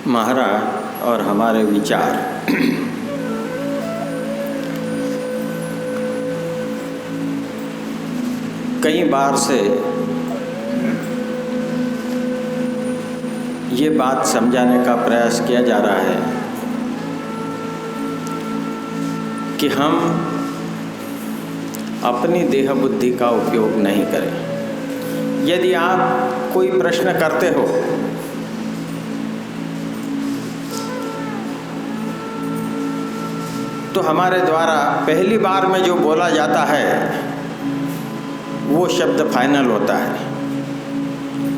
महाराज और हमारे विचार। कई बार से ये बात समझाने का प्रयास किया जा रहा है कि हम अपनी देह बुद्धि का उपयोग नहीं करें। यदि आप कोई प्रश्न करते हो तो हमारे द्वारा पहली बार में जो बोला जाता है वो शब्द फाइनल होता है,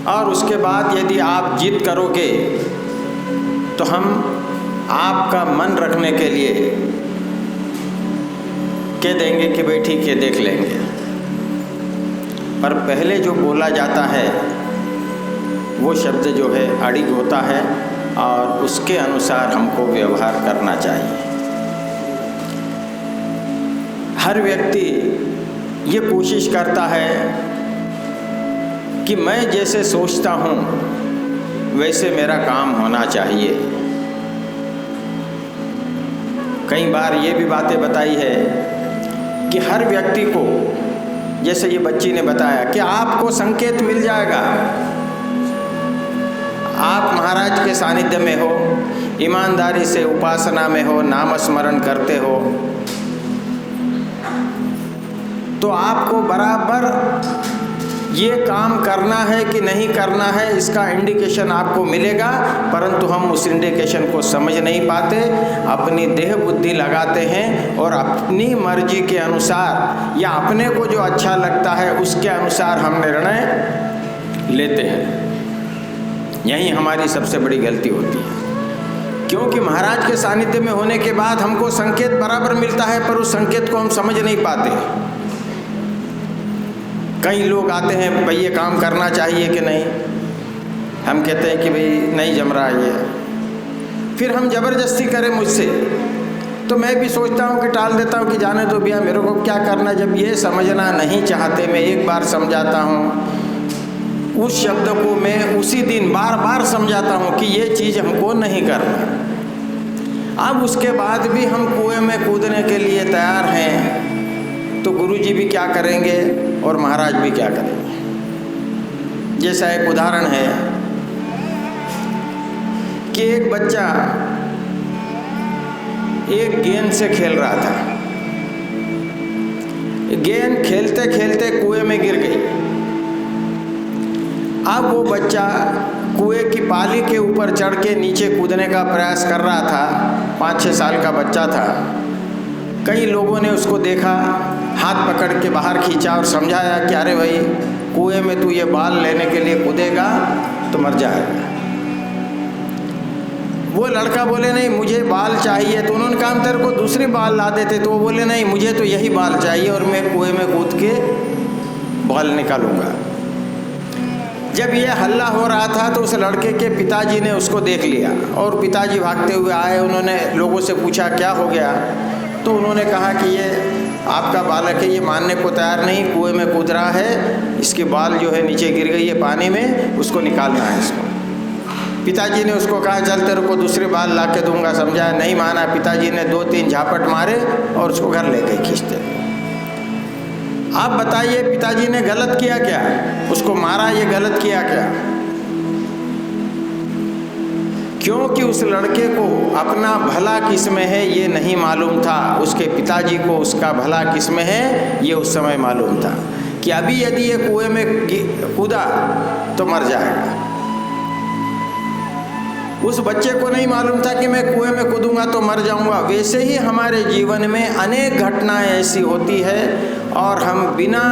और उसके बाद यदि आप जिद करोगे तो हम आपका मन रखने के लिए कह देंगे कि भाई ठीक है देख लेंगे। पर पहले जो बोला जाता है वो शब्द जो है अड़िग होता है और उसके अनुसार हमको व्यवहार करना चाहिए। हर व्यक्ति ये कोशिश करता है कि मैं जैसे सोचता हूँ वैसे मेरा काम होना चाहिए। कई बार ये भी बातें बताई है कि हर व्यक्ति को, जैसे ये बच्ची ने बताया कि आपको संकेत मिल जाएगा, आप महाराज के सानिध्य में हो, ईमानदारी से उपासना में हो, नाम स्मरण करते हो, तो आपको बराबर ये काम करना है कि नहीं करना है इसका इंडिकेशन आपको मिलेगा। परंतु हम उस इंडिकेशन को समझ नहीं पाते, अपनी देह बुद्धि लगाते हैं और अपनी मर्जी के अनुसार या अपने को जो अच्छा लगता है उसके अनुसार हम निर्णय लेते हैं। यही हमारी सबसे बड़ी गलती होती है, क्योंकि महाराज के सानिध्य में होने के बाद हमको संकेत बराबर मिलता है पर उस संकेत को हम समझ नहीं पाते। कई लोग आते हैं भाई ये काम करना चाहिए कि नहीं, हम कहते हैं कि भाई नहीं जम रहा ये, फिर हम ज़बरदस्ती करें मुझसे तो मैं भी सोचता हूँ कि टाल देता हूँ कि जाने दो भैया मेरे को क्या करना। जब ये समझना नहीं चाहते, मैं एक बार समझाता हूँ, उस शब्द को मैं उसी दिन बार बार समझाता हूँ कि ये चीज़ हमको नहीं करना। अब उसके बाद भी हम कुएं में कूदने के लिए तैयार हैं तो गुरुजी भी क्या करेंगे और महाराज भी क्या करेंगे। जैसा एक उदाहरण है कि एक बच्चा एक गेंद से खेल रहा था, गेंद खेलते खेलते कुएं में गिर गई। अब वो बच्चा कुएं की पाली के ऊपर चढ़ के नीचे कूदने का प्रयास कर रहा था। 5-6 साल का बच्चा था। कई लोगों ने उसको देखा, हाथ पकड़ के बाहर खींचा और समझाया कि अरे भाई कुएं में तू ये बाल लेने के लिए कूदेगा तो मर जाएगा। वो लड़का बोले नहीं मुझे बाल चाहिए, तो उन्होंने कहा तेरे को दूसरी बाल ला देते, तो वो बोले नहीं मुझे तो यही बाल चाहिए और मैं कुएं में कूद के बाल निकालूंगा। जब ये हल्ला हो रहा था तो उस लड़के के पिताजी ने उसको देख लिया और पिताजी भागते हुए आए। उन्होंने लोगों से पूछा क्या हो गया, तो उन्होंने कहा कि ये आपका बालक है, ये मानने को तैयार नहीं, कुएं में कूद रहा है, इसके बाल जो है नीचे गिर गई है पानी में, उसको निकालना है इसको। पिताजी ने उसको कहा चल तेरे को दूसरे बाल ला के दूंगा, समझाया, नहीं माना। पिताजी ने 2-3 झापट मारे और उसको घर ले गए खींचते। आप बताइए पिताजी ने गलत किया क्या? उसको मारा, ये गलत किया क्या? क्योंकि उस लड़के को अपना भला किसमें है ये नहीं मालूम था, उसके पिताजी को उसका भला किसमें है ये उस समय मालूम था कि अभी यदि ये कुएं में कूदा तो मर जाएगा। उस बच्चे को नहीं मालूम था कि मैं कुएं में कूदूंगा तो मर जाऊंगा। वैसे ही हमारे जीवन में अनेक घटनाएं ऐसी होती है और हम बिना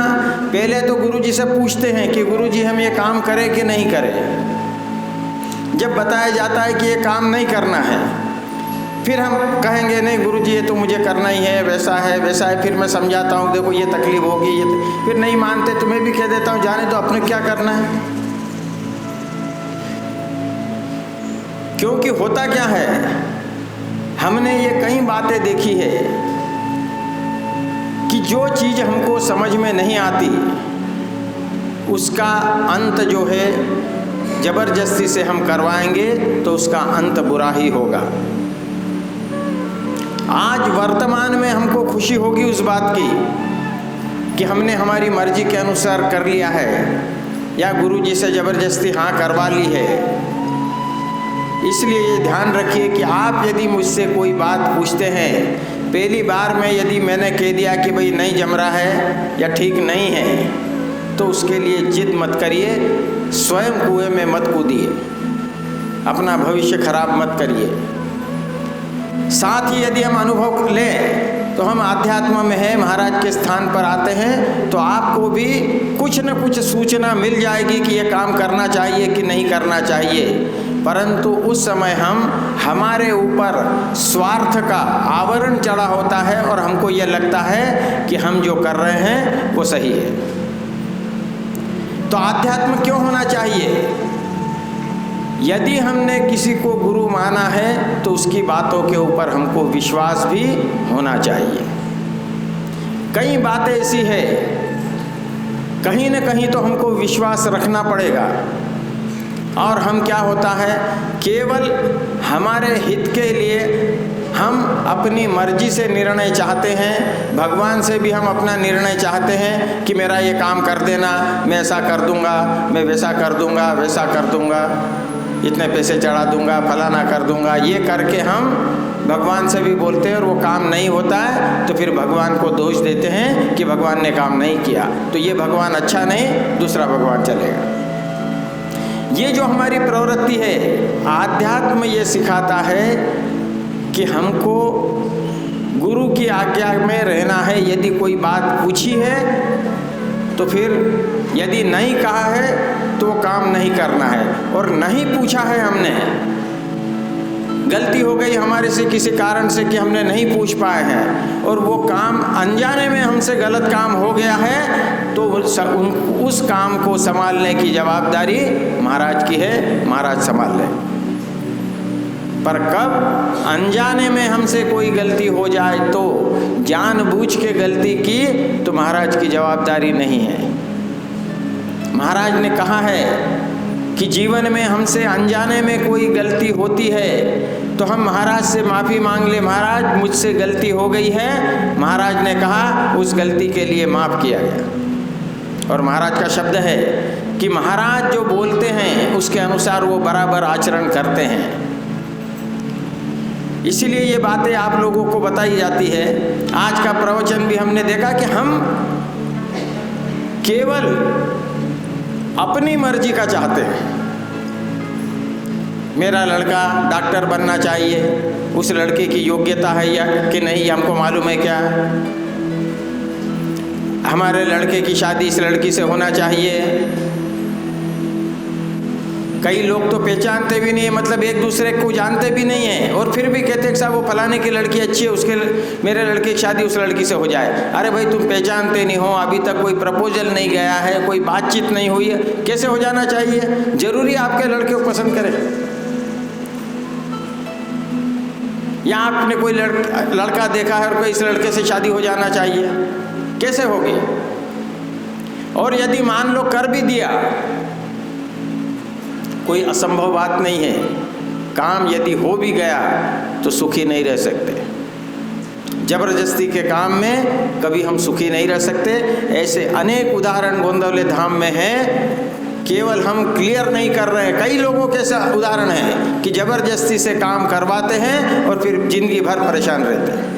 पहले तो गुरुजी से पूछते हैं कि गुरुजी हम ये काम करें कि नहीं करें। जब बताया जाता है कि ये काम नहीं करना है, फिर हम कहेंगे नहीं गुरुजी ये तो मुझे करना ही है, वैसा है वैसा है। फिर मैं समझाता हूँ देखो ये तकलीफ होगी, ये फिर नहीं मानते तो मैं भी कह देता हूँ जाने तो अपने क्या करना है। क्योंकि होता क्या है, हमने ये कई बातें देखी है कि जो चीज़ हमको समझ में नहीं आती उसका अंत जो है जबरदस्ती से हम करवाएंगे तो उसका अंत बुरा ही होगा। आज वर्तमान में हमको खुशी होगी उस बात की कि हमने हमारी मर्जी के अनुसार कर लिया है या गुरु जी से ज़बरदस्ती हाँ करवा ली है। इसलिए ये ध्यान रखिए कि आप यदि मुझसे कोई बात पूछते हैं, पहली बार में यदि मैंने कह दिया कि भाई नहीं जम रहा है या ठीक नहीं है, तो उसके लिए जिद मत करिए, स्वयं कुएं में मत कूदिए, अपना भविष्य खराब मत करिए। साथ ही यदि हम अनुभव लें तो हम आध्यात्म में हैं, महाराज के स्थान पर आते हैं तो आपको भी कुछ न कुछ सूचना मिल जाएगी कि ये काम करना चाहिए कि नहीं करना चाहिए। परंतु उस समय हमारे ऊपर स्वार्थ का आवरण चढ़ा होता है और हमको ये लगता है कि हम जो कर रहे हैं वो सही है। तो आध्यात्म क्यों होना चाहिए? यदि हमने किसी को गुरु माना है तो उसकी बातों के ऊपर हमको विश्वास भी होना चाहिए। कई बातें ऐसी है, कहीं न कहीं तो हमको विश्वास रखना पड़ेगा। और हम क्या होता है, केवल हमारे हित के लिए हम अपनी मर्जी से निर्णय चाहते हैं। भगवान से भी हम अपना निर्णय चाहते हैं कि मेरा ये काम कर देना, मैं ऐसा कर दूंगा, मैं वैसा कर दूंगा, वैसा कर दूंगा, इतने पैसे चढ़ा दूंगा, फलाना कर दूंगा। ये करके हम भगवान से भी बोलते हैं और वो काम नहीं होता है तो फिर भगवान को दोष देते हैं कि भगवान ने काम नहीं किया, तो ये भगवान अच्छा नहीं, दूसरा भगवान चलेगा। ये जो हमारी प्रवृत्ति है, आध्यात्म ये सिखाता है कि हमको गुरु की आज्ञा में रहना है। यदि कोई बात पूछी है तो फिर यदि नहीं कहा है तो काम नहीं करना है, और नहीं पूछा है हमने, गलती हो गई हमारे से किसी कारण से कि हमने नहीं पूछ पाए हैं और वो काम अनजाने में हमसे गलत काम हो गया है, तो उस काम को संभालने की जवाबदारी महाराज की है, महाराज संभाल लें। पर कब अनजाने में हमसे कोई गलती हो जाए तो जानबूझ के गलती की तो महाराज की जवाबदारी नहीं है। महाराज ने कहा है कि जीवन में हमसे अनजाने में कोई गलती होती है तो हम महाराज से माफ़ी मांग ले, महाराज मुझसे गलती हो गई है। महाराज ने कहा उस गलती के लिए माफ़ किया गया। और महाराज का शब्द है कि महाराज जो बोलते हैं उसके अनुसार वो बराबर आचरण करते हैं। इसीलिए ये बातें आप लोगों को बताई जाती है। आज का प्रवचन भी हमने देखा कि हम केवल अपनी मर्जी का चाहते हैं। मेरा लड़का डॉक्टर बनना चाहिए, उस लड़के की योग्यता है या कि नहीं हमको मालूम है क्या? हमारे लड़के की शादी इस लड़की से होना चाहिए। कई लोग तो पहचानते भी नहीं है, मतलब एक दूसरे को जानते भी नहीं है, और फिर भी कहते हैं साहब वो फलाने की लड़की अच्छी है, उसके मेरे लड़के की शादी उस लड़की से हो जाए। अरे भाई तुम पहचानते नहीं हो, अभी तक कोई प्रपोजल नहीं गया है, कोई बातचीत नहीं हुई है, कैसे हो जाना चाहिए? जरूरी आपके लड़के को पसंद करें या आपने कोई लड़का देखा है और कोई इस लड़के से शादी हो जाना चाहिए? कैसे होगी? और यदि मान लो कर भी दिया, कोई असंभव बात नहीं है, काम यदि हो भी गया तो सुखी नहीं रह सकते। जबरदस्ती के काम में कभी हम सुखी नहीं रह सकते। ऐसे अनेक उदाहरण गोंदवले धाम में हैं, केवल हम क्लियर नहीं कर रहे हैं। कई लोगों के उदाहरण हैं कि जबरदस्ती से काम करवाते हैं और फिर जिंदगी भर परेशान रहते हैं।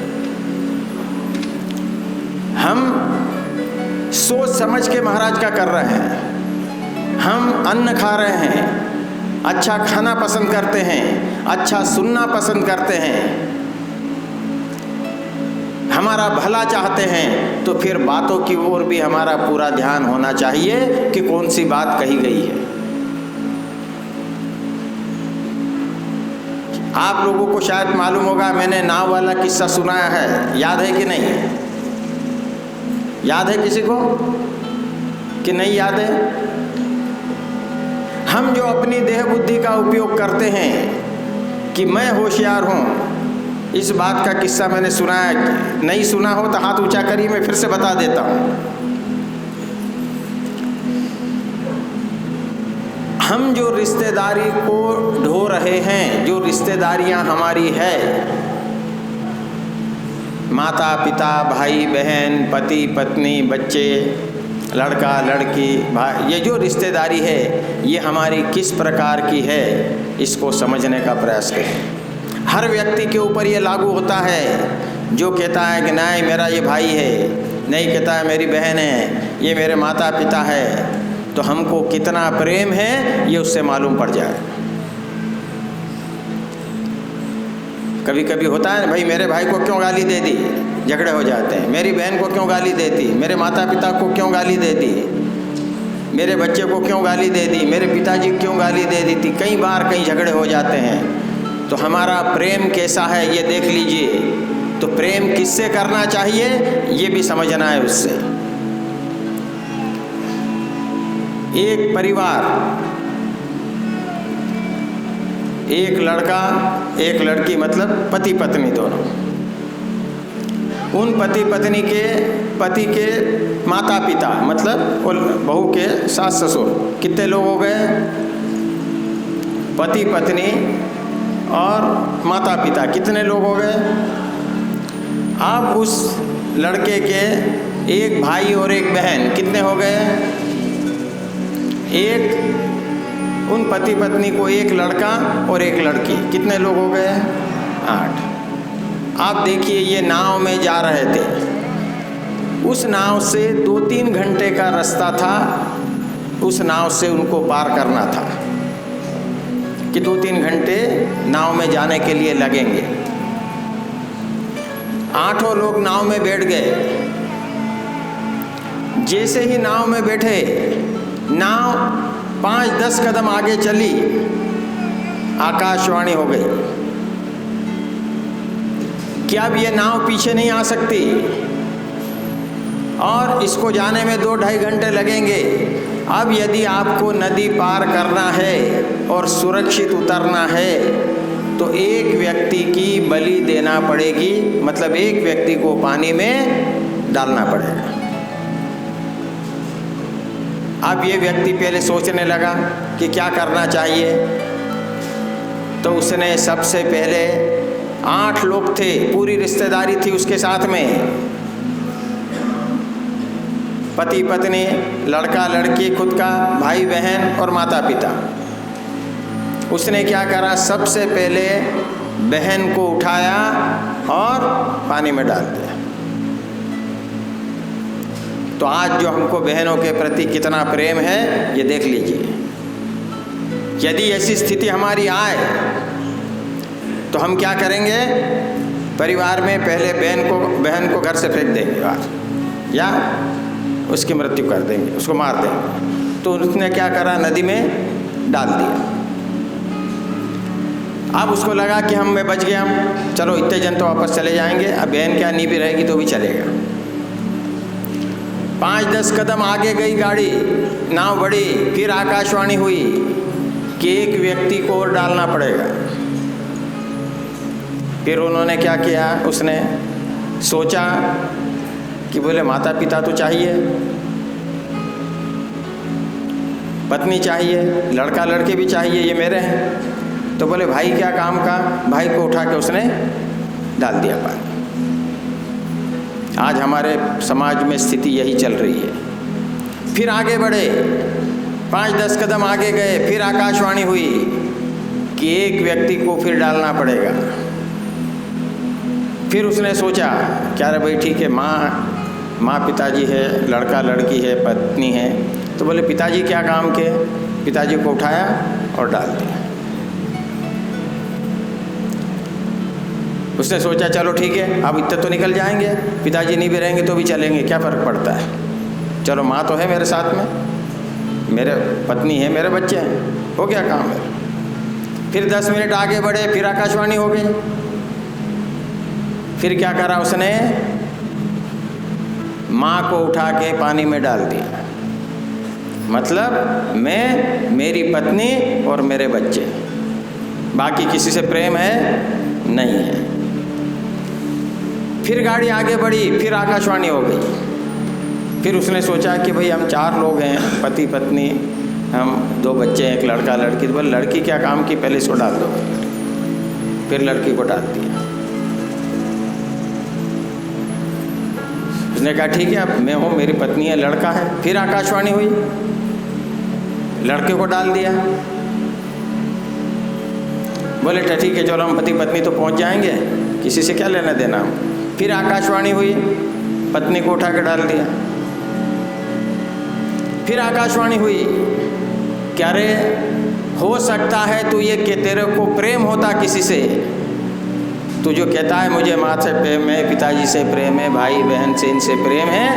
हम सोच समझ के महाराज का कर रहे हैं, हम अन्न खा रहे हैं, अच्छा खाना पसंद करते हैं, अच्छा सुनना पसंद करते हैं, हमारा भला चाहते हैं, तो फिर बातों की ओर भी हमारा पूरा ध्यान होना चाहिए कि कौन सी बात कही गई है। आप लोगों को शायद मालूम होगा, मैंने नाव वाला किस्सा सुनाया है, याद है कि नहीं? याद है किसी को कि नहीं याद है? हम जो अपनी देह बुद्धि का उपयोग करते हैं कि मैं होशियार हूँ, इस बात का किस्सा मैंने सुनाया। नहीं सुना हो तो हाथ ऊंचा करिए, मैं फिर से बता देता हूँ। हम जो रिश्तेदारी को ढो रहे हैं, जो रिश्तेदारियां हमारी है, माता पिता, भाई बहन, पति पत्नी, बच्चे, लड़का लड़की, भाई, ये जो रिश्तेदारी है ये हमारी किस प्रकार की है, इसको समझने का प्रयास करें। हर व्यक्ति के ऊपर ये लागू होता है। जो कहता है कि नहीं मेरा ये भाई है, नहीं कहता है मेरी बहन है, ये मेरे माता पिता है, तो हमको कितना प्रेम है ये उससे मालूम पड़ जाए। कभी कभी होता है भाई मेरे भाई को क्यों गाली दे दी, झगड़े हो जाते हैं। मेरी बहन को क्यों गाली दे दी, मेरे माता पिता को क्यों गाली दे दी, मेरे बच्चे को क्यों गाली दे दी, मेरे पिताजी को क्यों गाली दे दी थी। कई बार कई झगड़े हो जाते हैं। तो हमारा प्रेम कैसा है ये देख लीजिए। तो प्रेम किससे करना चाहिए ये भी समझना है उससे। एक परिवार, एक लड़का एक लड़की, मतलब पति पत्नी दोनों, उन पति पत्नी के पति के माता पिता, मतलब बहू के सास ससुर, कितने लोग हो गए? पति पत्नी और माता पिता कितने लोग हो गए? अब उस लड़के के एक भाई और एक बहन कितने हो गए? एक, उन पति पत्नी को एक लड़का और एक लड़की, कितने लोग हो गए? 8। आप देखिए ये नाव में जा रहे थे, उस नाव से 2-3 घंटे का रास्ता था, उस नाव से उनको पार करना था कि 2-3 घंटे नाव में जाने के लिए लगेंगे। 8 लोग नाव में बैठ गए। जैसे ही नाव में बैठे, नाव 5-10 कदम आगे चली, आकाशवाणी हो गई कि अब ये नाव पीछे नहीं आ सकती और इसको जाने में 2-2.5 घंटे लगेंगे। अब यदि आपको नदी पार करना है और सुरक्षित उतरना है तो एक व्यक्ति की बलि देना पड़ेगी, मतलब एक व्यक्ति को पानी में डालना पड़ेगा। अब ये व्यक्ति पहले सोचने लगा कि क्या करना चाहिए। तो उसने सबसे पहले, 8 लोग थे, पूरी रिश्तेदारी थी उसके साथ में, पति पत्नी, लड़का लड़की, खुद का भाई बहन और माता पिता। उसने क्या करा, सबसे पहले बहन को उठाया और पानी में डाल दिया। तो आज जो हमको बहनों के प्रति कितना प्रेम है ये देख लीजिए। यदि ऐसी स्थिति हमारी आए तो हम क्या करेंगे? परिवार में पहले बहन को घर से फेंक देंगे बाहर, या उसकी मृत्यु कर देंगे, उसको मार देंगे। तो उसने क्या करा, नदी में डाल दिया। अब उसको लगा कि हम बच गए, हम चलो इतने जन तो वापस चले जाएंगे, अब बहन क्या नहीं भी रहेगी तो भी चलेगा। 5-10 कदम आगे गई गाड़ी, नाव बढ़ी, फिर आकाशवाणी हुई कि एक व्यक्ति को और डालना पड़ेगा। फिर उन्होंने क्या किया, उसने सोचा कि बोले माता पिता तो चाहिए, पत्नी चाहिए, लड़का लड़के भी चाहिए, ये मेरे हैं। तो बोले भाई क्या काम का, भाई को उठा के उसने डाल दिया पानी। आज हमारे समाज में स्थिति यही चल रही है। फिर आगे बढ़े, 5-10 कदम आगे गए, फिर आकाशवाणी हुई कि एक व्यक्ति को फिर डालना पड़ेगा। फिर उसने सोचा क्या रे भाई ठीक है, माँ पिताजी है, लड़का लड़की है, पत्नी है। तो बोले पिताजी क्या काम के, पिताजी को उठाया और डाल दिया। उसने सोचा चलो ठीक है, अब इतने तो निकल जाएंगे, पिताजी नहीं भी रहेंगे तो भी चलेंगे, क्या फ़र्क पड़ता है, चलो माँ तो है मेरे साथ में, मेरे पत्नी है, मेरे बच्चे हैं, हो गया काम है। फिर 10 मिनट आगे बढ़े, फिर आकाशवाणी हो गई। फिर क्या करा उसने, माँ को उठा के पानी में डाल दिया। मतलब मैं, मेरी पत्नी और मेरे बच्चे, बाकी किसी से प्रेम है नहीं है। फिर गाड़ी आगे बढ़ी, फिर आकाशवाणी हो गई। फिर उसने सोचा कि भाई हम 4 लोग हैं, पति पत्नी हम 2 बच्चे हैं, एक लड़का लड़की, तो बोले लड़की क्या काम की, पहले इसको डाल दो। फिर लड़की को डाल दिया। उसने कहा ठीक है, अब मैं हूँ, मेरी पत्नी है, लड़का है। फिर आकाशवाणी हुई, लड़के को डाल दिया। बोले ठीक है चलो, हम पति पत्नी तो पहुँच जाएंगे, किसी से क्या लेना देना हम। फिर आकाशवाणी हुई, पत्नी को उठा के डाल दिया। फिर आकाशवाणी हुई, क्या रे हो सकता है तू ये कि तेरे को प्रेम होता किसी से, तू जो कहता है मुझे माँ से प्रेम है, पिताजी से प्रेम है, भाई बहन से इनसे प्रेम है,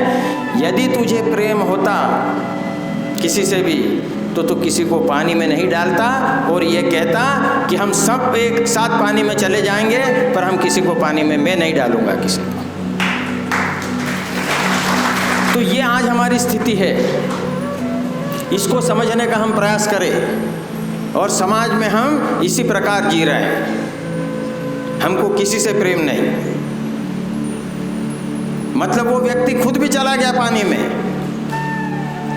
यदि तुझे प्रेम होता किसी से भी तो तू किसी को पानी में नहीं डालता और ये कहता कि हम सब एक साथ पानी में चले जाएंगे, पर हम किसी को पानी में मैं नहीं डालूंगा किसी को। तो ये आज हमारी स्थिति है। इसको समझने का हम प्रयास करें और समाज में हम इसी प्रकार जी रहे हैं। हमको किसी से प्रेम नहीं, मतलब वो व्यक्ति खुद भी चला गया पानी में,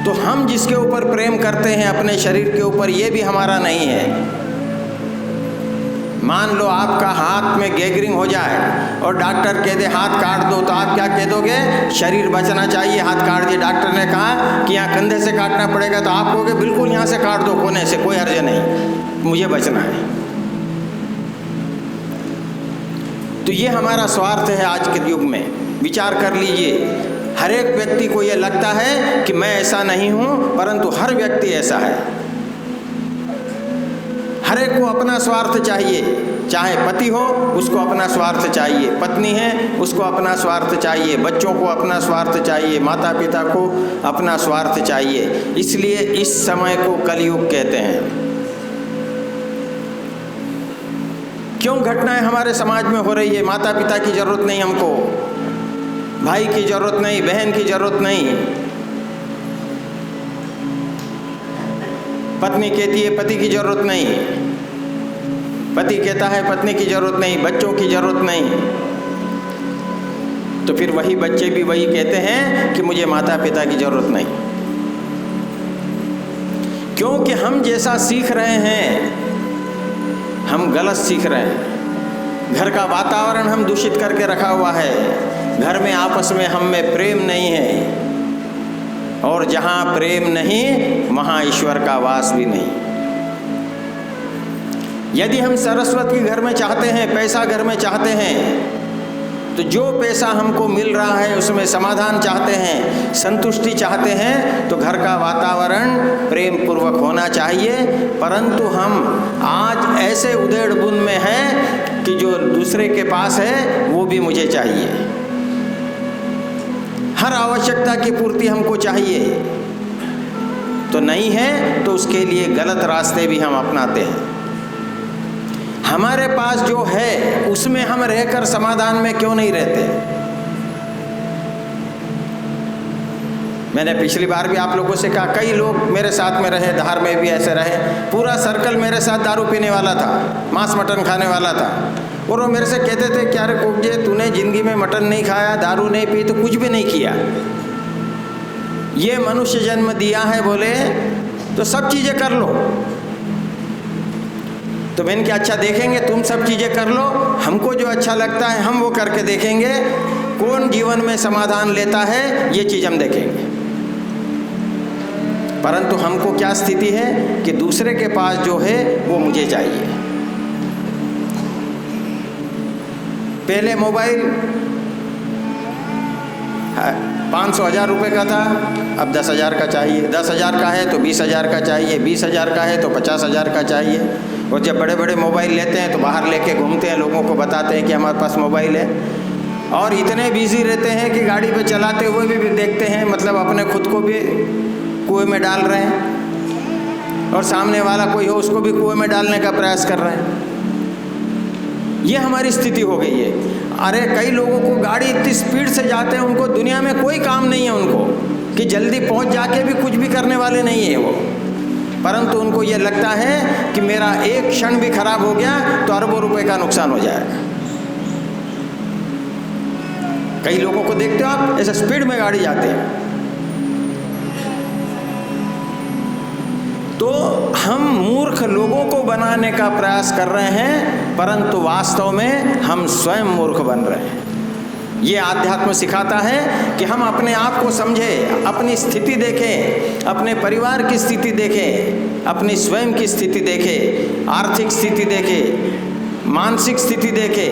तो हम जिसके ऊपर प्रेम करते हैं अपने शरीर के ऊपर, ये भी हमारा नहीं है। मान लो आपका हाथ में गैंग्रीन हो जाए और डॉक्टर कह दे हाथ काट दो, तो आप क्या कह दोगे, शरीर बचना चाहिए, हाथ काट दिए। डॉक्टर ने कहा कि यहाँ कंधे से काटना पड़ेगा, तो आप कहोगे बिल्कुल यहाँ से काट दो, कोने से, कोई हर्ज नहीं, मुझे बचना है। तो ये हमारा स्वार्थ है आज के युग में। विचार कर लीजिए, हर एक व्यक्ति को ये लगता है कि मैं ऐसा नहीं हूँ, परंतु हर व्यक्ति ऐसा है। हर एक को अपना स्वार्थ चाहिए, चाहे पति हो उसको अपना स्वार्थ चाहिए, पत्नी है उसको अपना स्वार्थ चाहिए, बच्चों को अपना स्वार्थ चाहिए, माता पिता को अपना स्वार्थ चाहिए। इसलिए इस समय को कलयुग कहते हैं। क्यों घटनाएं हमारे समाज में हो रही है? माता पिता की जरूरत नहीं हमको, भाई की जरूरत नहीं, बहन की जरूरत नहीं, पत्नी कहती है पति की जरूरत नहीं, पति कहता है पत्नी की जरूरत नहीं, बच्चों की जरूरत नहीं। तो फिर वही बच्चे भी वही कहते हैं कि मुझे माता पिता की जरूरत नहीं, क्योंकि हम जैसा सीख रहे हैं हम गलत सीख रहे हैं। घर का वातावरण हम दूषित करके रखा हुआ है, घर में आपस में हम में प्रेम नहीं है, और जहाँ प्रेम नहीं वहाँ ईश्वर का वास भी नहीं। यदि हम सरस्वती घर में चाहते हैं, पैसा घर में चाहते हैं, तो जो पैसा हमको मिल रहा है उसमें समाधान चाहते हैं, संतुष्टि चाहते हैं, तो घर का वातावरण प्रेम पूर्वक होना चाहिए। परंतु हम आज ऐसे उधेड़ बुन में हैं कि जो दूसरे के पास है वो भी मुझे चाहिए, हर आवश्यकता की पूर्ति हमको चाहिए, तो नहीं है तो उसके लिए गलत रास्ते भी हम अपनाते हैं। हमारे पास जो है उसमें हम रहकर समाधान में क्यों नहीं रहते? मैंने पिछली बार भी आप लोगों से कहा, कई लोग मेरे साथ में रहे, धार में भी ऐसे रहे, पूरा सर्कल मेरे साथ दारू पीने वाला था, मांस मटन खाने वाला था, और वो मेरे से कहते थे क्या रे कोकजे, तूने जिंदगी में मटन नहीं खाया, दारू नहीं पी, तो कुछ भी नहीं किया, ये मनुष्य जन्म दिया है बोले तो सब चीज़ें कर लो। तो मैंने क्या, अच्छा देखेंगे, तुम सब चीज़ें कर लो, हमको जो अच्छा लगता है हम वो करके देखेंगे, कौन जीवन में समाधान लेता है ये चीज़ हम देखेंगे। परंतु हमको क्या स्थिति है कि दूसरे के पास जो है वो मुझे चाहिए। पहले मोबाइल 500-1000 रुपये का था, अब 10,000 का चाहिए, 10,000 का है तो 20,000 का चाहिए, 20,000 का है तो 50,000 का चाहिए। और जब बड़े बड़े मोबाइल लेते हैं तो बाहर लेके घूमते हैं, लोगों को बताते हैं कि हमारे पास मोबाइल है, और इतने बिजी रहते हैं कि गाड़ी पे चलाते हुए भी देखते हैं, मतलब अपने खुद को भी कुएं में डाल रहे हैं, और सामने वाला कोई हो उसको भी कुएं में डालने का प्रयास कर रहे हैं। ये हमारी स्थिति हो गई है। अरे कई लोगों को गाड़ी इतनी स्पीड से जाते हैं, उनको दुनिया में कोई काम नहीं है उनको, कि जल्दी पहुंच जाके भी कुछ भी करने वाले नहीं है वो, परंतु उनको ये लगता है कि मेरा एक क्षण भी खराब हो गया तो अरबों रुपए का नुकसान हो जाएगा। कई लोगों को देखते हो आप, ऐसे स्पीड में गाड़ी जाते हैं। तो हम मूर्ख लोगों को बनाने का प्रयास कर रहे हैं, परंतु वास्तव में हम स्वयं मूर्ख बन रहे हैं। ये आध्यात्म सिखाता है कि हम अपने आप को समझें, अपनी स्थिति देखें, अपने परिवार की स्थिति देखें, अपनी स्वयं की स्थिति देखें, आर्थिक स्थिति देखें, मानसिक स्थिति देखें,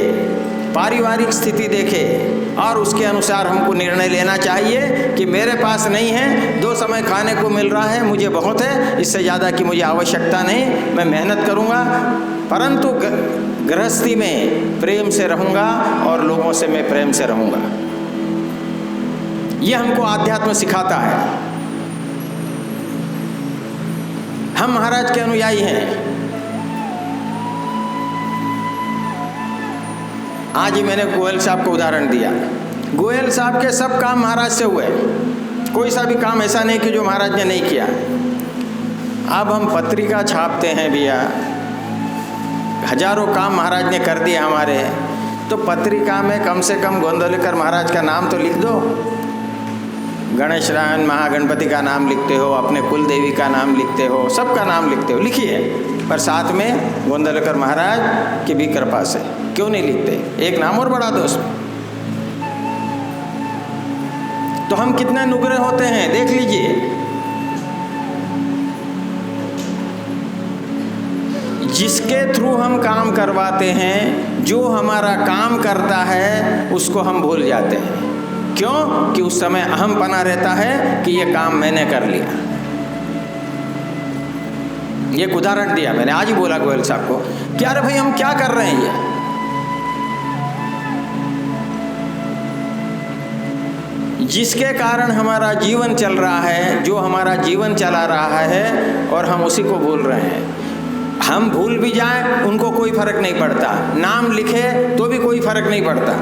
पारिवारिक स्थिति देखें, और उसके अनुसार हमको निर्णय लेना चाहिए कि मेरे पास नहीं है, 2 समय खाने को मिल रहा है, मुझे बहुत है, इससे ज़्यादा की मुझे आवश्यकता नहीं, मैं मेहनत करूँगा, परंतु गृहस्थी में प्रेम से रहूँगा और लोगों से मैं प्रेम से रहूँगा। यह हमको आध्यात्म सिखाता है। हम महाराज के अनुयायी हैं। आज ही मैंने गोयल साहब को उदाहरण दिया। गोयल साहब के सब काम महाराज से हुए, कोई सा भी काम ऐसा नहीं कि जो महाराज ने नहीं किया। अब हम पत्रिका छापते हैं भैया, हजारों काम महाराज ने कर दिए हमारे, तो पत्रिका में कम से कम गोंदवलेकर महाराज का नाम तो लिख दो। गणेश नारायण महागणपति का नाम लिखते हो, अपने कुल देवी का नाम लिखते हो, सबका नाम लिखते हो, लिखिए, पर साथ में गोंदवलेकर महाराज की भी कृपा से क्यों नहीं लिखते? एक नाम और बढ़ा दो उसमें। तो हम कितने नुगरे होते हैं, देख लीजिए। जिसके थ्रू हम काम करवाते हैं, जो हमारा काम करता है, उसको हम भूल जाते हैं। क्यों? कि उस समय अहमपना रहता है कि ये काम मैंने कर लिया। ये एक उदाहरण दिया मैंने, आज ही बोला गोयल साहब को कि अरे भाई हम क्या कर रहे हैं ये। जिसके कारण हमारा जीवन चल रहा है, जो हमारा जीवन चला रहा है, और हम उसी को भूल रहे हैं। हम भूल भी जाएं, उनको कोई फर्क नहीं पड़ता। नाम लिखे तो भी कोई फर्क नहीं पड़ता,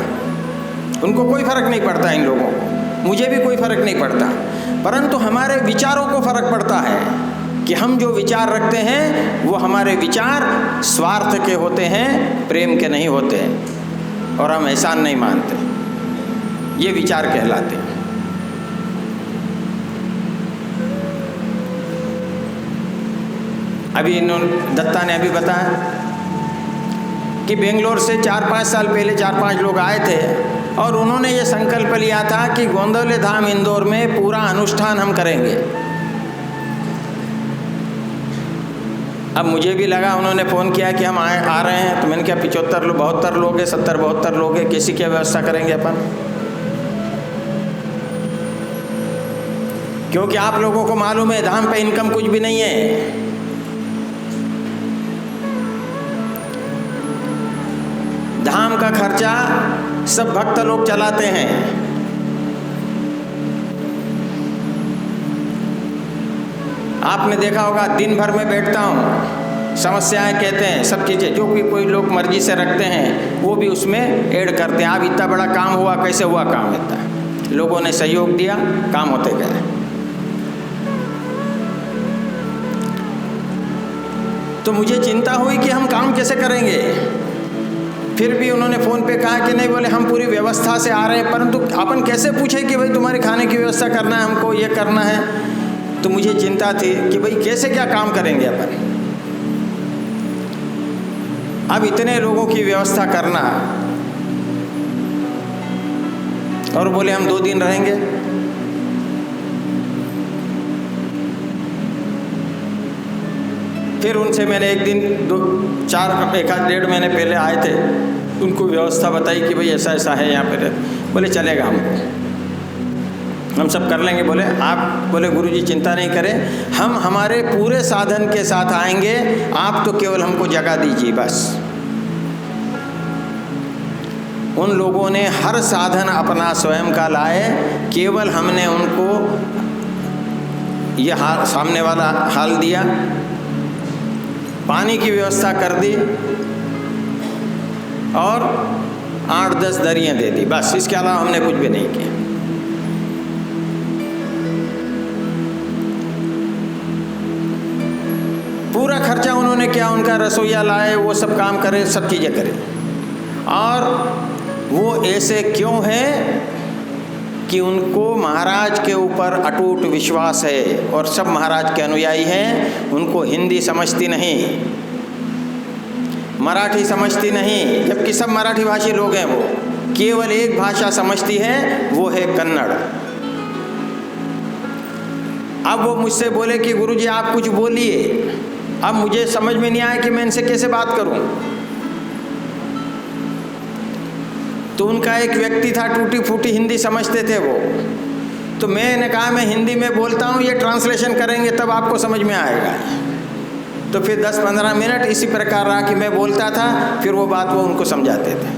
उनको कोई फर्क नहीं पड़ता, इन लोगों को, मुझे भी कोई फर्क नहीं पड़ता। परंतु हमारे विचारों को फर्क पड़ता है कि हम जो विचार रखते हैं वो हमारे विचार स्वार्थ के होते हैं, प्रेम के नहीं होते हैं, और हम एहसान नहीं मानते। ये विचार कहलाते हैं। अभी इन्होंने दत्ता ने अभी बताया कि बेंगलोर से 4-5 साल पहले 4-5 लोग आए थे, और उन्होंने ये संकल्प लिया था कि गोंदवले धाम इंदौर में पूरा अनुष्ठान हम करेंगे। अब मुझे भी लगा, उन्होंने फ़ोन किया कि हम आ रहे हैं, तो मैंने कहा 72 लोग हैं, 70-72 लोग हैं, किसी की व्यवस्था करेंगे अपन। क्योंकि आप लोगों को मालूम है धाम पे इनकम कुछ भी नहीं है। धाम का खर्चा सब भक्त लोग चलाते हैं। आपने देखा होगा, दिन भर में बैठता हूँ, समस्याएं कहते हैं, सब चीज़ें जो भी कोई लोग मर्जी से रखते हैं वो भी उसमें ऐड करते हैं। अब इतना बड़ा काम हुआ, कैसे हुआ काम? इतना लोगों ने सहयोग दिया, काम होते गए। तो मुझे चिंता हुई कि हम काम कैसे करेंगे। फिर भी उन्होंने फ़ोन पे कहा कि नहीं, बोले हम पूरी व्यवस्था से आ रहे हैं, परंतु अपन कैसे पूछे कि भाई तुम्हारे खाने की व्यवस्था करना है, हमको ये करना है। तो मुझे चिंता थी कि भाई कैसे क्या काम करेंगे अपन। अब इतने लोगों की व्यवस्था करना, और बोले हम 2 दिन रहेंगे। फिर उनसे मैंने एक दिन 1-1.5 महीने पहले आए थे, उनको व्यवस्था बताई कि भाई ऐसा ऐसा है यहाँ पे। बोले चलेगा, हम सब कर लेंगे। बोले आप, बोले गुरुजी चिंता नहीं करें, हम हमारे पूरे साधन के साथ आएंगे, आप तो केवल हमको जगह दीजिए बस। उन लोगों ने हर साधन अपना स्वयं का लाए, केवल हमने उनको ये सामने वाला हाल दिया, पानी की व्यवस्था कर दी और 8-10 दरियाँ दे दी, बस। इसके अलावा हमने कुछ भी नहीं किया। पूरा खर्चा उन्होंने किया, उनका रसोईया लाए, वो सब काम करे, सब चीज़ें करे। और वो ऐसे क्यों है कि उनको महाराज के ऊपर अटूट विश्वास है और सब महाराज के अनुयायी हैं। उनको हिंदी समझती नहीं, मराठी समझती नहीं, जबकि सब मराठी भाषी लोग हैं। वो केवल एक भाषा समझती है, वो है कन्नड़। अब वो मुझसे बोले कि गुरुजी आप कुछ बोलिए। अब मुझे समझ में नहीं आया कि मैं इनसे कैसे बात करूं। तो उनका एक व्यक्ति था, टूटी फूटी हिंदी समझते थे वो। तो मैंने कहा मैं हिंदी में बोलता हूँ, ये ट्रांसलेशन करेंगे तब आपको समझ में आएगा। तो फिर 10-15 मिनट इसी प्रकार रहा कि मैं बोलता था, फिर वो बात वो उनको समझाते थे।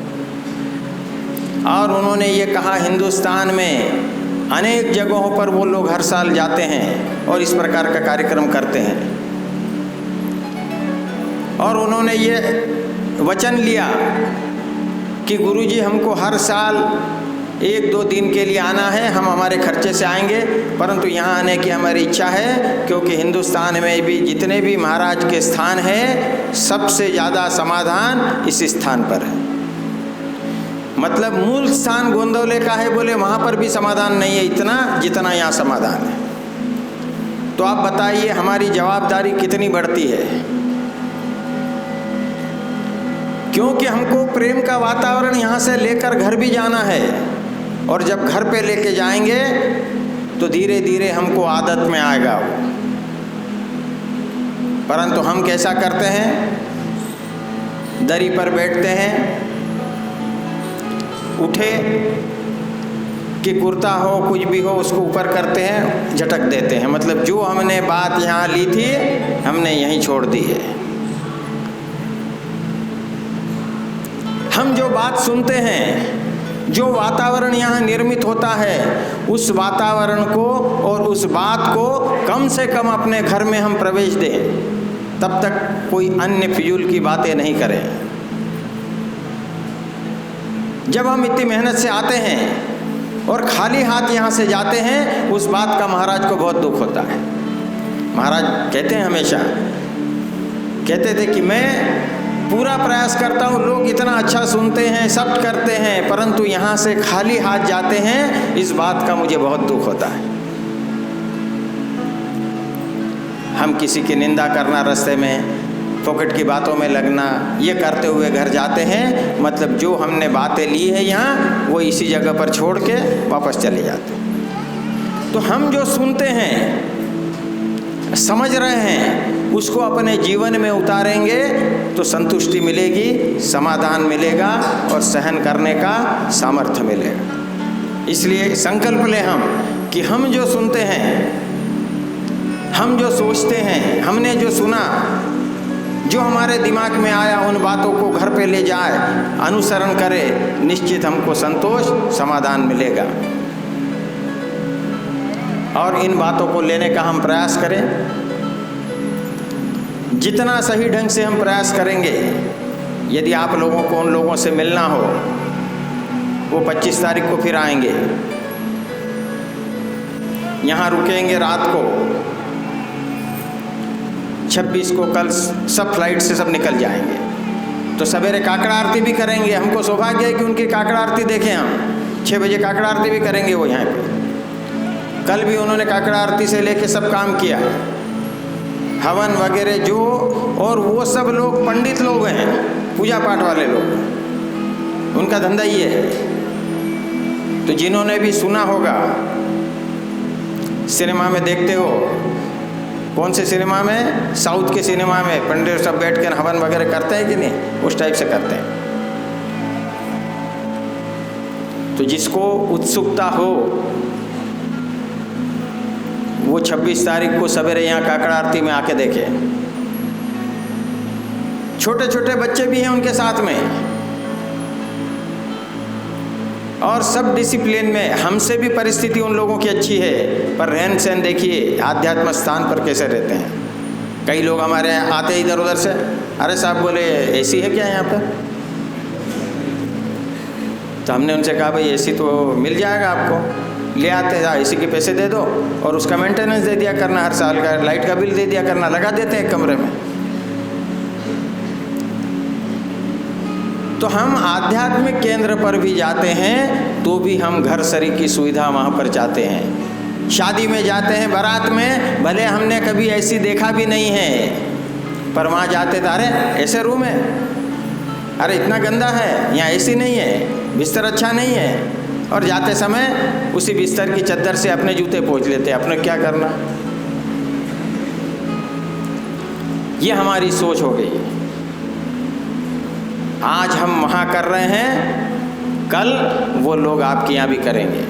और उन्होंने ये कहा हिंदुस्तान में अनेक जगहों पर वो लोग हर साल जाते हैं और इस प्रकार का कार्यक्रम करते हैं। और उन्होंने ये वचन लिया कि गुरुजी हमको हर साल 1-2 दिन के लिए आना है, हम हमारे खर्चे से आएंगे, परंतु यहाँ आने की हमारी इच्छा है, क्योंकि हिंदुस्तान में भी जितने भी महाराज के स्थान हैं सबसे ज़्यादा समाधान इस स्थान पर है। मतलब मूल स्थान गोंदवले का है, बोले वहाँ पर भी समाधान नहीं है इतना जितना यहाँ समाधान है। तो आप बताइए हमारी जवाबदारी कितनी बढ़ती है, क्योंकि हमको प्रेम का वातावरण यहाँ से लेकर घर भी जाना है। और जब घर पे लेके जाएंगे तो धीरे धीरे हमको आदत में आएगा वो। परंतु हम कैसा करते हैं, दरी पर बैठते हैं, उठे कि कुर्ता हो कुछ भी हो उसको ऊपर करते हैं, झटक देते हैं। मतलब जो हमने बात यहाँ ली थी हमने यहीं छोड़ दी है। हम जो बात सुनते हैं, जो वातावरण यहाँ निर्मित होता है, उस वातावरण को और उस बात को कम से कम अपने घर में हम प्रवेश दें, तब तक कोई अन्य फिजूल की बातें नहीं करें। जब हम इतनी मेहनत से आते हैं और खाली हाथ यहाँ से जाते हैं, उस बात का महाराज को बहुत दुख होता है। महाराज कहते हैं, हमेशा कहते थे कि मैं पूरा प्रयास करता हूँ, लोग इतना अच्छा सुनते हैं, सब करते हैं, परंतु यहाँ से खाली हाथ जाते हैं, इस बात का मुझे बहुत दुख होता है। हम किसी की निंदा करना, रास्ते में पॉकेट की बातों में लगना, ये करते हुए घर जाते हैं। मतलब जो हमने बातें ली है यहाँ, वो इसी जगह पर छोड़ के वापस चले जाते हैं। तो हम जो सुनते हैं, समझ रहे हैं, उसको अपने जीवन में उतारेंगे तो संतुष्टि मिलेगी, समाधान मिलेगा और सहन करने का सामर्थ्य मिलेगा। इसलिए संकल्प लें हम कि हम जो सुनते हैं, हम जो सोचते हैं, हमने जो सुना, जो हमारे दिमाग में आया, उन बातों को घर पे ले जाए, अनुसरण करें, निश्चित हमको संतोष, समाधान मिलेगा। और इन बातों को लेने का हम प्रयास करें। जितना सही ढंग से हम प्रयास करेंगे, यदि आप लोगों को उन लोगों से मिलना हो, वो 25 तारीख को फिर आएंगे, यहाँ रुकेंगे रात को, 26 को कल सब फ्लाइट से सब निकल जाएंगे। तो सवेरे काकड़ा आरती भी करेंगे। हमको सौभाग्य है कि उनकी काकड़ा आरती देखें हम। 6 बजे काकड़ा आरती भी करेंगे वो यहाँ पे। कल भी उन्होंने काकड़ा आरती से लेके सब काम किया, हवन वगैरह जो, और वो सब लोग पंडित लोग हैं, पूजा पाठ वाले लोग, उनका धंधा ये है। तो जिन्होंने भी सुना होगा, सिनेमा में देखते हो, कौन से सिनेमा में, साउथ के सिनेमा में पंडित सब बैठ कर हवन वगैरह करते हैं कि नहीं, उस टाइप से करते हैं। तो जिसको उत्सुकता हो वो 26 तारीख को सवेरे यहाँ काकड़ा आरती में आके देखे। छोटे छोटे बच्चे भी हैं उनके साथ में, और सब डिसिप्लिन में। हमसे भी परिस्थिति उन लोगों की अच्छी है, पर रहन सहन देखिए आध्यात्म स्थान पर कैसे रहते हैं। कई लोग हमारे यहाँ आते इधर उधर से, अरे साहब बोले एसी है क्या यहाँ पर? तो हमने उनसे कहा भाई एसी तो मिल जाएगा आपको, ले आते हैं, एसी के पैसे दे दो और उसका मेंटेनेंस दे दिया करना, हर साल का लाइट का बिल दे दिया करना, लगा देते हैं कमरे में। तो हम आध्यात्मिक केंद्र पर भी जाते हैं तो भी हम घर सरी की सुविधा वहाँ पर चाहते हैं। शादी में जाते हैं, बारात में, भले हमने कभी ऐसी देखा भी नहीं है, पर वहाँ जाते तो अरे ऐसे रूम है, अरे इतना गंदा है, यहाँ एसी नहीं है, बिस्तर अच्छा नहीं है, और जाते समय उसी बिस्तर की चद्दर से अपने जूते पोंछ लेते, अपने क्या करना। ये हमारी सोच हो गई। आज हम वहाँ कर रहे हैं, कल वो लोग आपके यहाँ भी करेंगे।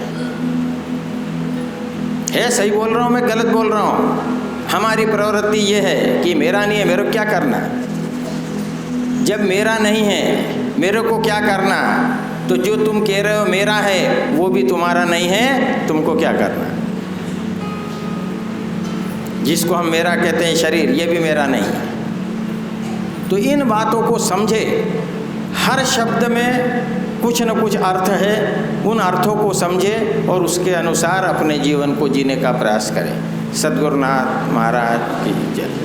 है सही बोल रहा हूँ मैं, गलत बोल रहा हूँ? हमारी प्रवृत्ति ये है कि मेरा नहीं है, मेरे को क्या करना। जब मेरा नहीं है, मेरे को क्या करना, तो जो तुम कह रहे हो मेरा है वो भी तुम्हारा नहीं है, तुमको क्या करना। जिसको हम मेरा कहते हैं शरीर, ये भी मेरा नहीं है। तो इन बातों को समझे। हर शब्द में कुछ न कुछ अर्थ है, उन अर्थों को समझे और उसके अनुसार अपने जीवन को जीने का प्रयास करें। सद्गुरुनाथ महाराज की जय।